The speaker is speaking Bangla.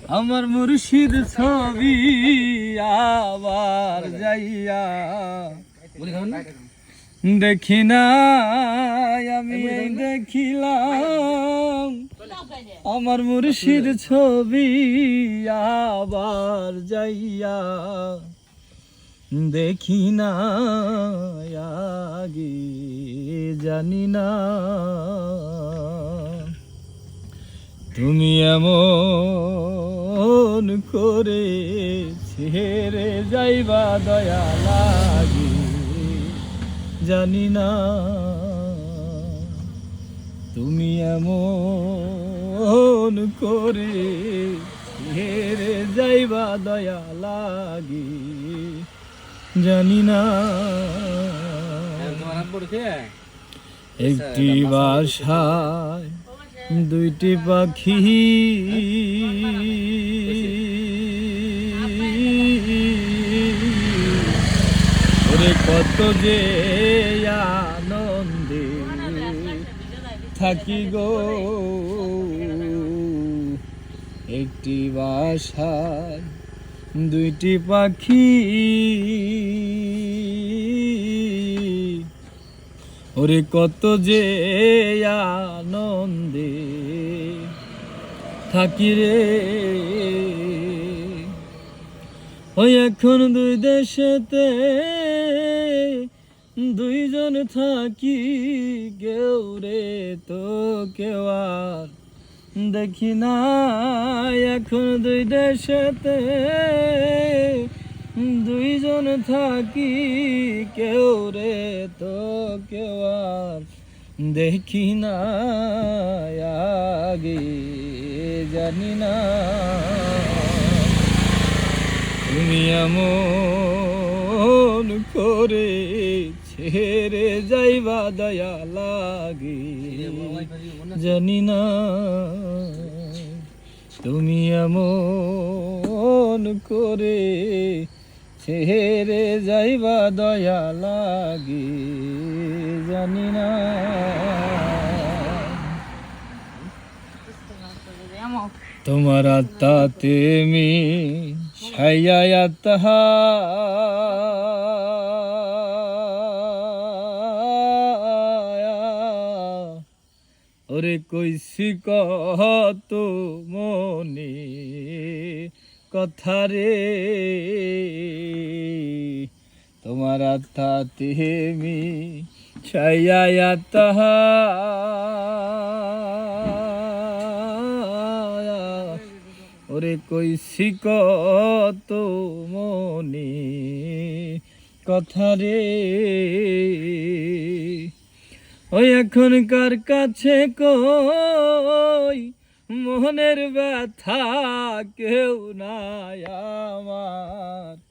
আমার মুর্শিদ ছবি আবার যাইয়া দেখি না আমি দেখিলাম আমার মুর্শিদ ছবি আবার যাইয়া দেখি না আগে জানি না তুমি এমন করে ছেড়ে যাইবা দয়া লাগে জানি না তুমি এমন করে ছেড়ে যাইবা দয়া লাগে জানি না একটি বাসায় দুইটি পাখি ওরে কত যে আনন্দে থাকি গো একটি বাসায় দুইটি পাখি ওরে কত যে আনন্দে থাকি রে ওই এখন দুই দেশেতে দুইজন থাকি কেউ রে তো কেউ আর দেখি না এখন দুই দেশেতে দুইজন থাকি কেউ রে তো কেউ আর দেখি না আগে জানি না তুমি এমন করে ছেড়ে যাইবা দয়া লাগে জানি না তুমি এমন করে ছেড়ে যাইবা দয়া লাগে জানি না তোমার আত্মাতে মি ছাইয়া তাহা ওরে কইছি কত মনে কথা রে তোমার আত্মাতে মি ছাইয়া তাহা ওরে কইছি কত মনে কথা রে ওই এখনকার কাছে কই মনের ব্যথা কেউ নাই আমার